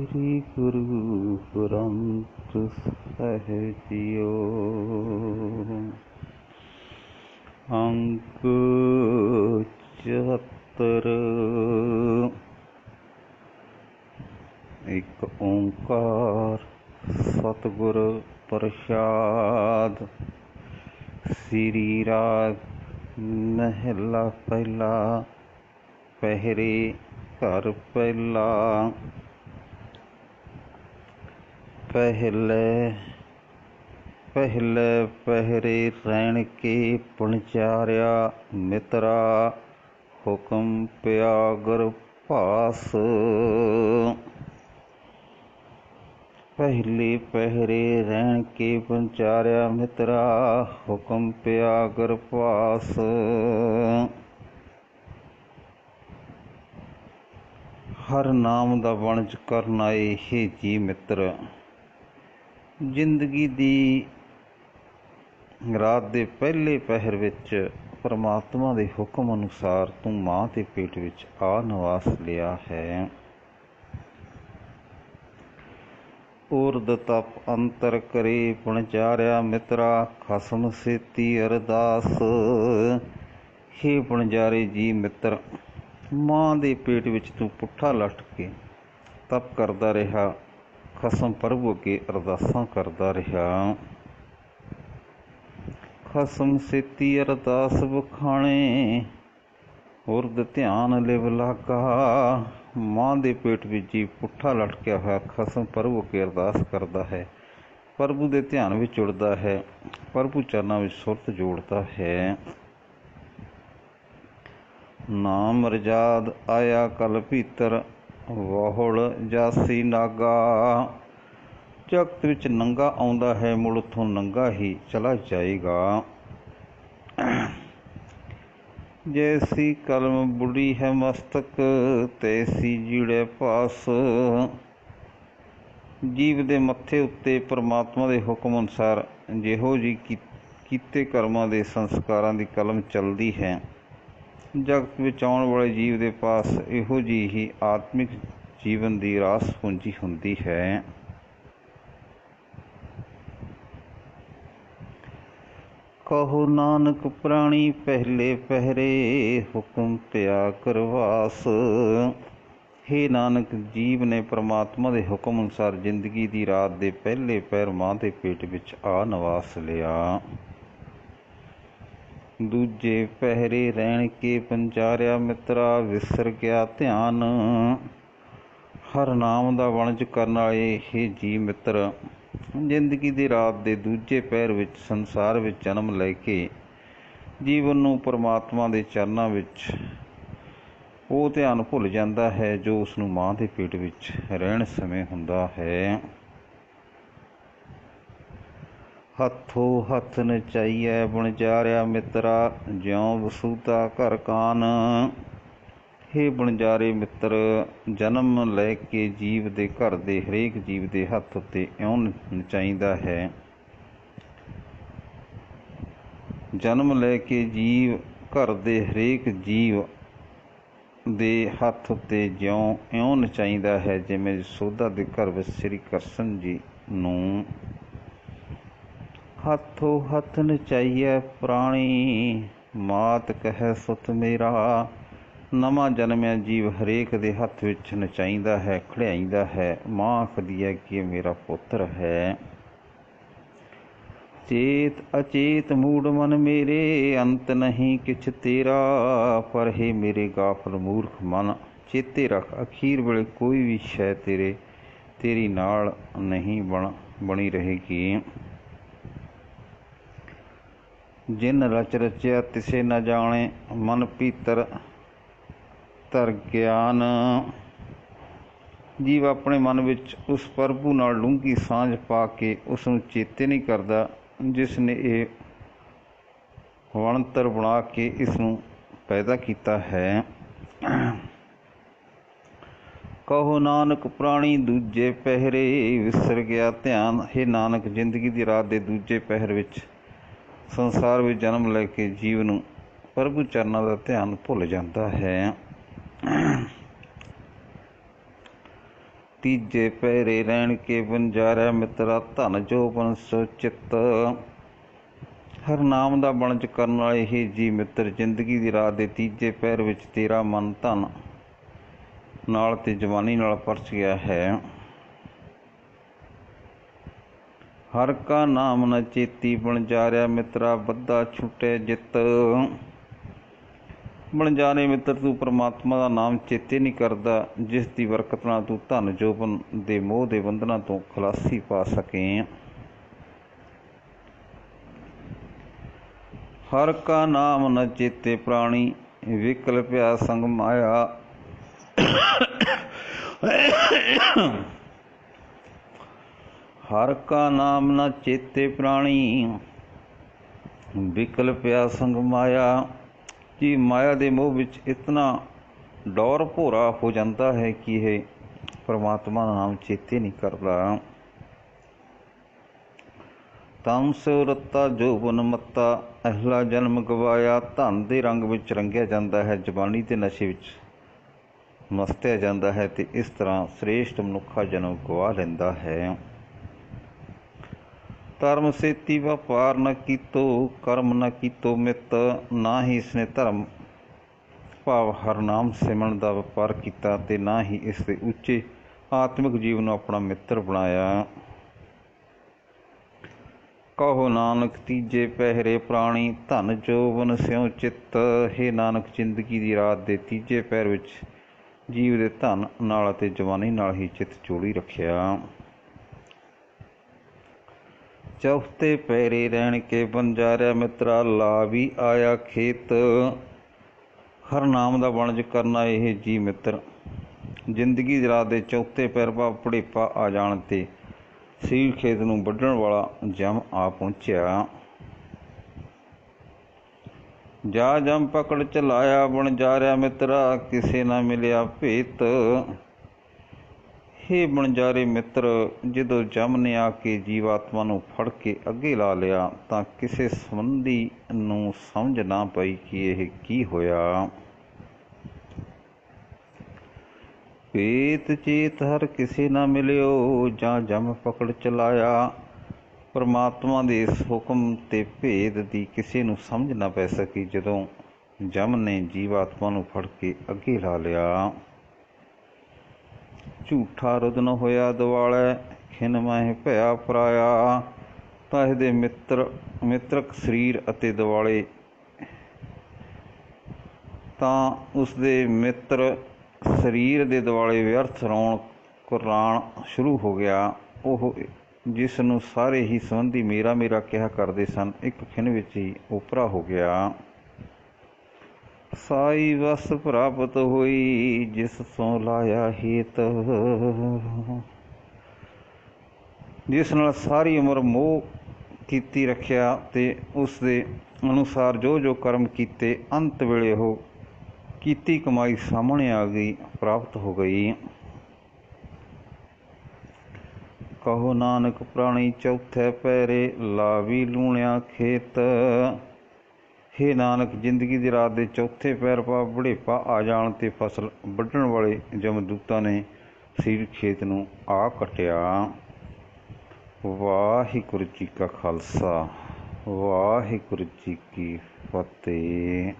ਸ੍ਰੀ Guru Granth Sahib JIO. ਅੰਕ 74। ਇੱਕ ਓਂਕਾਰ ਸਤਿਗੁਰ ਪ੍ਰਸਾਦ। ਸ੍ਰੀ ਰਾਗ ਮਹਿਲਾ ਪਹਿਲਾ। ਪਹਿਰੇ ਘਰ ਪਹਿਲਾ। ਪਹਿਲੇ ਪਹਿਰੇ ਰਹਿਣ ਕੇ ਪਣਚਾਰਿਆ ਮਿੱਤਰਾ, ਹੁਕਮ ਪਿਆ ਗੁਰ ਭਾਸ। ਪਹਿਲੇ ਪਹਿਰੇ ਰਹਿਣ ਕੇ ਪਣਚਾਰਿਆ ਮਿੱਤਰਾ, ਹੁਕਮ ਪਿਆ ਗੁਰ ਭਾਸ। ਹਰ ਨਾਮ ਦਾ ਵਣਜ ਕਰਨ ਆਏ ਹੇ ਜੀ ਮਿੱਤਰ। ਜ਼ਿੰਦਗੀ ਦੀ ਰਾਤ ਦੇ ਪਹਿਲੇ ਪਹਿਰ ਵਿੱਚ ਪਰਮਾਤਮਾ ਦੇ ਹੁਕਮ ਅਨੁਸਾਰ ਤੂੰ ਮਾਂ ਦੇ ਪੇਟ ਵਿੱਚ ਆ ਨਿਵਾਸ ਲਿਆ ਹੈ। ਉਰਦ ਤਪ ਅੰਤਰ ਕਰੇ ਪਣਚਾਰਿਆ ਮਿੱਤਰਾ, ਖਸਮ ਸੇਤੀ ਅਰਦਾਸ। ਹੇ ਪਣਜਾਰੇ ਜੀ ਮਿੱਤਰ, ਮਾਂ ਦੇ ਪੇਟ ਵਿੱਚ ਤੂੰ ਪੁੱਠਾ ਲੱਟ ਕੇ ਤਪ ਕਰਦਾ ਰਿਹਾ, ਖਸਮ ਪ੍ਰਭੂ ਅੱਗੇ ਅਰਦਾਸਾਂ ਕਰਦਾ ਰਿਹਾ। ਖਸਮ ਸੇਤੀ ਅਰਦਾਸ ਵਖਾਣੇ, ਉਰਦ ਧਿਆਨ ਲਿਵ ਲਾਗਾ। ਮਾਂ ਦੇ ਪੇਟ ਵਿੱਚ ਜੀ ਪੁੱਠਾ ਲਟਕਿਆ ਹੋਇਆ ਖਸਮ ਪ੍ਰਭੂ ਅੱਗੇ ਅਰਦਾਸ ਕਰਦਾ ਹੈ, ਪ੍ਰਭੂ ਦੇ ਧਿਆਨ ਵਿੱਚ ਜੁੜਦਾ ਹੈ, ਪ੍ਰਭੂ ਚਰਨਾਂ ਵਿੱਚ ਸੁਰਤ ਜੋੜਦਾ ਹੈ। ਨਾਮ ਰਜਾਦ ਆਇਆ ਕਲ ਭੀਤਰ, ਵਹੁਲ ਜਾਸੀ ਨਾਗਾ। ਜਗਤ ਵਿੱਚ ਨੰਗਾ ਆਉਂਦਾ ਹੈ, ਮੁੜ ਉੱਥੋਂ ਨੰਗਾ ਹੀ ਚਲਾ ਜਾਏਗਾ। ਜੈਸੀ ਕਲਮ ਬੁੜੀ ਹੈ ਮਸਤਕ, ਤੈਸੀ ਜੀੜੇ ਪਾਸ। ਜੀਵ ਦੇ ਮੱਥੇ ਉੱਤੇ ਪਰਮਾਤਮਾ ਦੇ ਹੁਕਮ ਅਨੁਸਾਰ ਜਿਹੋ ਜਿਹੀ ਕੀਤੇ ਕਰਮਾਂ ਦੇ ਸੰਸਕਾਰਾਂ ਦੀ ਕਲਮ ਚੱਲਦੀ ਹੈ, ਜਗਤ ਵਿੱਚ ਆਉਣ ਵਾਲੇ ਜੀਵ ਦੇ ਪਾਸ ਇਹੋ ਜਿਹੀ ਹੀ ਆਤਮਿਕ ਜੀਵਨ ਦੀ ਰਾਸ ਪੂੰਜੀ ਹੁੰਦੀ ਹੈ। ਕਹੋ ਨਾਨਕ ਪ੍ਰਾਣੀ ਪਹਿਲੇ ਪਹਿਰੇ, ਹੁਕਮ ਪਿਆ ਕਰਵਾਸ। ਹੇ ਨਾਨਕ, ਜੀਵ ਨੇ ਪਰਮਾਤਮਾ ਦੇ ਹੁਕਮ ਅਨੁਸਾਰ ਜ਼ਿੰਦਗੀ ਦੀ ਰਾਤ ਦੇ ਪਹਿਲੇ ਪਹਿਰ ਮਾਂ ਦੇ ਪੇਟ ਵਿੱਚ ਆ ਨਿਵਾਸ ਲਿਆ। ਦੂਜੇ ਪਹਿਰੇ ਰਹਿਣ ਕੇ ਪੰਚਾਰਿਆ ਮਿੱਤਰਾ, ਵਿਸਰ ਗਿਆ ਧਿਆਨ। ਹਰ ਨਾਮ ਦਾ ਵਣਜ ਕਰਨ ਵਾਲੇ ਹੇ ਜੀ ਮਿੱਤਰ, ਜ਼ਿੰਦਗੀ ਦੀ ਰਾਤ ਦੇ ਦੂਜੇ ਪਹਿਰ ਵਿੱਚ ਸੰਸਾਰ ਵਿੱਚ ਜਨਮ ਲੈ ਕੇ ਜੀਵਨ ਨੂੰ ਪਰਮਾਤਮਾ ਦੇ ਚਰਨਾਂ ਵਿੱਚ ਉਹ ਧਿਆਨ ਭੁੱਲ ਜਾਂਦਾ ਹੈ ਜੋ ਉਸ ਨੂੰ ਮਾਂ ਦੇ ਪੇਟ ਵਿੱਚ ਰਹਿਣ ਸਮੇਂ ਹੁੰਦਾ ਹੈ। ਹੱਥੋਂ ਹੱਥ ਨਚਾਈਐ ਵਣਜਾਰਿਆ ਮਿੱਤਰਾ, ਜਿਉਂ ਵਸੂਦਾ ਘਰ ਕਾਨ। ਹੇ ਵਣਜਾਰੇ ਮਿੱਤਰ, ਜਨਮ ਲੈ ਕੇ ਜੀਵ ਦੇ ਘਰ ਦੇ ਹਰੇਕ ਜੀਵ ਦੇ ਹੱਥ ਉੱਤੇ ਇਉਂ ਨਚਾਈਦਾ ਹੈ। ਜਨਮ ਲੈ ਕੇ ਜੀਵ ਘਰ ਦੇ ਹਰੇਕ ਜੀਵ ਦੇ ਹੱਥ ਉੱਤੇ ਇਉਂ ਨਚਾਈਦਾ ਹੈ ਜਿਵੇਂ ਯਸ਼ੋਦਾ ਦੇ ਘਰ ਵਿੱਚ ਸ੍ਰੀ ਕ੍ਰਿਸ਼ਨ ਜੀ ਨੂੰ। ਹੱਥੋਂ ਹੱਥ ਨਚਾਈਐ ਪ੍ਰਾਣੀ, ਮਾਤ ਕਹਿ ਸੁਤ ਮੇਰਾ। ਨਵਾਂ ਜਨਮਿਆ ਜੀਵ ਹਰੇਕ ਦੇ ਹੱਥ ਵਿੱਚ ਨਚਾਈਦਾ ਹੈ, ਖਿਡਾਈਦਾ ਹੈ। ਮਾਂ ਆਖਦੀ ਹੈ ਕਿ ਇਹ ਮੇਰਾ ਪੁੱਤਰ ਹੈ। ਚੇਤ ਅਚੇਤ ਮੂੜ ਮਨ ਮੇਰੇ, ਅੰਤ ਨਹੀਂ ਕਿਛ ਤੇਰਾ। ਪਰ ਹੇ ਮੇਰੇ ਗਾਫਲ ਮੂਰਖ ਮਨ, ਚੇਤੇ ਰੱਖ ਅਖੀਰ ਵੇਲੇ ਕੋਈ ਵੀ ਸ਼ੈ ਤੇਰੀ ਨਾਲ ਨਹੀਂ ਬਣੀ ਰਹੇਗੀ। ਜਿਨ ਰਚ ਰਚਿਆ ਤਿਸੇ ਨਾ ਜਾਣੇ, ਮਨ ਭੀਤਰ ਧਰ ਗਿਆਨ। ਜੀਵ ਆਪਣੇ ਮਨ ਵਿੱਚ ਉਸ ਪ੍ਰਭੂ ਨਾਲ ਡੂੰਘੀ ਸਾਂਝ ਪਾ ਕੇ ਉਸ ਨੂੰ ਚੇਤੇ ਨਹੀਂ ਕਰਦਾ ਜਿਸ ਨੇ ਇਹ ਵਣਤਰ ਬਣਾ ਕੇ ਇਸ ਨੂੰ ਪੈਦਾ ਕੀਤਾ ਹੈ। ਕਹੋ ਨਾਨਕ ਪ੍ਰਾਣੀ ਦੂਜੇ ਪਹਿਰੇ, ਵਿਸਰ ਗਿਆ ਧਿਆਨ। ਹੇ ਨਾਨਕ, ਜ਼ਿੰਦਗੀ ਦੀ ਰਾਤ ਦੇ ਦੂਜੇ ਪਹਿਰ ਵਿੱਚ ਸੰਸਾਰ ਵਿੱਚ ਜਨਮ ਲੈ ਕੇ ਜੀਵ ਨੂੰ ਪ੍ਰਭੂ ਚਰਨਾਂ ਦਾ ਧਿਆਨ ਭੁੱਲ ਜਾਂਦਾ ਹੈ। ਤੀਜੇ ਪਹਿਰੇ ਰਹਿਣ ਕੇ ਵਣਜਾਰਿਆ ਮਿੱਤਰਾ ਧਨ ਜੋਬਨ ਸੋ ਚਿੱਤ। ਹਰਨਾਮ ਦਾ ਵਣਜ ਕਰਨ ਵਾਲੇ ਹੀ ਜੀ ਮਿੱਤਰ, ਜ਼ਿੰਦਗੀ ਦੀ ਰਾਤ ਦੇ ਤੀਜੇ ਪਹਿਰ ਵਿੱਚ ਤੇਰਾ ਮਨ ਧਨ ਨਾਲ ਤੇ ਜਵਾਨੀ ਨਾਲ ਪਰਚ ਗਿਆ ਹੈ। ਹਰ ਕਾ ਨਾਮ ਨ ਚੇਤੀ ਵਣਜਾਰਿਆ ਮਿੱਤਰਾ ਬੱਧਾ ਛੁਟੇ ਜਿੱਤ। ਵਣਜਾਰੇ ਮਿੱਤਰ, ਤੂੰ ਪਰਮਾਤਮਾ ਦਾ ਨਾਮ ਚੇਤੇ ਨਹੀਂ ਕਰਦਾ, ਜਿਸ ਦੀ ਬਰਕਤ ਨਾਲ ਤੂੰ ਧਨ ਜੋਬਨ ਦੇ ਮੋਹ ਦੇ ਬੰਧਨਾਂ ਤੋਂ ਖਲਾਸੀ ਪਾ ਸਕੇ। ਹਰ ਕਾ ਨਾਮ ਨ ਚੇਤੇ ਪ੍ਰਾਣੀ ਵਿਕਲ ਪਿਆ ਸੰਗ ਮਾਇਆ। ਹਰ ਕਾ ਨਾਮ ਨ ਚੇਤੇ ਪ੍ਰਾਣੀ ਵਿਕਲ ਪਿਆ ਸੰਗ ਮਾਇਆ। ਜੀ ਮਾਇਆ ਦੇ ਮੋਹ ਵਿੱਚ ਇਤਨਾ ਡੌਰ ਭੋਰਾ ਹੋ ਜਾਂਦਾ ਹੈ ਕਿ ਇਹ ਪਰਮਾਤਮਾ ਦਾ ਨਾਮ ਚੇਤੇ ਨਹੀਂ ਕਰਦਾ। ਤਮ ਸਿਉ ਰੱਤਾ ਜੋਬਨ ਮੱਤਾ ਅਹਿਲਾ ਜਨਮ ਗਵਾਇਆ। ਧਨ ਦੇ ਰੰਗ ਵਿੱਚ ਰੰਗਿਆ ਜਾਂਦਾ ਹੈ, ਜਵਾਨੀ ਦੇ ਨਸ਼ੇ ਵਿੱਚ ਮਸਤਿਆ ਜਾਂਦਾ ਹੈ ਤੇ ਇਸ ਤਰ੍ਹਾਂ ਸ੍ਰੇਸ਼ਟ ਮਨੁੱਖਾ ਜਨਮ ਗਵਾ ਲੈਂਦਾ ਹੈ। ਧਰਮ ਸੇਤੀ ਵਪਾਰ ਨ ਕੀਤੋ ਕਰਮ ਨ ਕੀਤੋ ਮਿੱਤ। ਨਾ ਹੀ ਇਸਨੇ ਧਰਮ ਭਾਵ ਹਰਨਾਮ ਸਿਮਰਨ ਦਾ ਵਪਾਰ ਕੀਤਾ ਤੇ ਨਾ ਹੀ ਇਸ ਦੇ ਉੱਚੇ ਆਤਮਿਕ ਜੀਵਨ ਨੂੰ ਆਪਣਾ ਮਿੱਤਰ ਬਣਾਇਆ। ਕਹੋ ਨਾਨਕ ਤੀਜੇ ਪਹਿਰੇ ਪ੍ਰਾਣੀ ਧਨ ਜੋਬਨ ਸਿਉ ਚਿੱਤ। ਹੇ ਨਾਨਕ, ਜ਼ਿੰਦਗੀ ਦੀ ਰਾਤ ਦੇ ਤੀਜੇ ਪਹਿਰ ਵਿੱਚ ਜੀਵ ਦੇ ਧਨ ਨਾਲ ਅਤੇ ਜਵਾਨੀ ਨਾਲ ਹੀ ਚਿੱਤ ਜੋੜੀ ਰੱਖਿਆ। ਚੌਥੇ ਪਹਿਰੇ ਰਹਿਣ ਕੇ ਵਣਜਾਰਿਆ ਮਿੱਤਰਾ ਲਾ ਵੀ ਆਇਆ ਖੇਤ। ਹਰਨਾਮ ਦਾ ਵਣਜ ਕਰਨਾ ਇਹ ਜੀ ਮਿੱਤਰ, ਜ਼ਿੰਦਗੀ ਦੀ ਰਾਤ ਦੇ ਚੌਥੇ ਪਹਿਰ ਭਾਵ ਬੁਢੇਪਾ ਆ ਜਾਣ ਤੇ ਸਰੀਰ ਖੇਤ ਨੂੰ ਵੱਢਣ ਵਾਲਾ ਜਮ ਆ ਪਹੁੰਚਿਆ। ਜਾ ਜਮ ਪਕੜ ਚਲਾਇਆ ਵਣਜਾਰਿਆ ਮਿੱਤਰਾ ਕਿਸੇ ਨਾ ਮਿਲਿਆ ਭੇਤ। ਹੇ ਵਣਜਾਰੇ ਮਿੱਤਰ, ਜਦੋਂ ਜਮ ਨੇ ਆ ਕੇ ਜੀਵਾਤਮਾ ਨੂੰ ਫੜ ਕੇ ਅੱਗੇ ਲਾ ਲਿਆ ਤਾਂ ਕਿਸੇ ਸੰਬੰਧੀ ਨੂੰ ਸਮਝ ਨਾ ਪਈ ਕਿ ਇਹ ਕੀ ਹੋਇਆ। ਭੇਤ ਚੇਤ ਹਰ ਕਿਸੇ ਨਾ ਮਿਲਿਓ ਜਾਂ ਜਮ ਪਕੜ ਚਲਾਇਆ। ਪਰਮਾਤਮਾ ਦੇ ਇਸ ਹੁਕਮ ਤੇ ਭੇਦ ਦੀ ਕਿਸੇ ਨੂੰ ਸਮਝ ਨਾ ਪੈ ਸਕੀ ਜਦੋਂ ਜਮ ਨੇ ਜੀਵਾਤਮਾ ਨੂੰ ਫੜ ਕੇ ਅੱਗੇ ਲਾ ਲਿਆ। ਝੂਠਾ ਰੁਦਨ ਹੋਇਆ ਦਿਵਾਲੇ ਖਿਨ ਮਹਿ ਭਇਆ ਪਰਾਇਆ। ਤਾਂ ਇਹਦੇ ਮਿੱਤਰਕ ਸਰੀਰ ਅਤੇ ਦਿਵਾਲੇ ਤਾਂ ਉਸਦੇ ਮਿੱਤਰ ਸਰੀਰ ਦੇ ਦੁਆਲੇ ਵਿਅਰਥ ਰੌਣ ਕੁਰਲਾਣ ਸ਼ੁਰੂ ਹੋ ਗਿਆ। ਉਹ ਜਿਸ ਨੂੰ ਸਾਰੇ ਹੀ ਸੰਬੰਧੀ ਮੇਰਾ ਮੇਰਾ ਕਿਹਾ ਕਰਦੇ ਸਨ, ਇੱਕ ਖਿਣ ਵਿੱਚ ਹੀ ਓਪਰਾ ਹੋ ਗਿਆ। ਸਾਈ ਵਸ ਪ੍ਰਾਪਤ ਹੋਈ ਜਿਸ ਤੋਂ ਲਾਇਆ ਹੇਤ। ਜਿਸ ਨਾਲ ਸਾਰੀ ਉਮਰ ਮੋਹ ਕੀਤੀ ਰੱਖਿਆ ਤੇ ਉਸ ਦੇ ਅਨੁਸਾਰ ਜੋ ਜੋ ਕਰਮ ਕੀਤੇ, ਅੰਤ ਵੇਲੇ ਉਹ ਕੀਤੀ ਕਮਾਈ ਸਾਹਮਣੇ ਆ ਗਈ, ਪ੍ਰਾਪਤ ਹੋ ਗਈ। ਕਹੋ ਨਾਨਕ ਪ੍ਰਾਣੀ ਚੌਥੇ ਪਹਿਰੇ ਲਾਵੀ ਲੂਣਿਆ ਖੇਤ। ਹੇ ਨਾਨਕ, ਜ਼ਿੰਦਗੀ ਦੀ ਰਾਤ ਦੇ ਚੌਥੇ ਪਹਿਰ ਭਾਵ ਬੁਢੇਪਾ ਆ ਜਾਣ ਤੇ ਫਸਲ ਵੱਢਣ ਵਾਲੇ ਜਮਦੂਤਾਂ ਨੇ ਸਰੀਰ ਖੇਤ ਨੂੰ ਆ ਕੱਟਿਆ। ਵਾਹਿਗੁਰੂ ਜੀ ਕਾ ਖਾਲਸਾ, ਵਾਹਿਗੁਰੂ ਜੀ ਕੀ ਫਤਿਹ।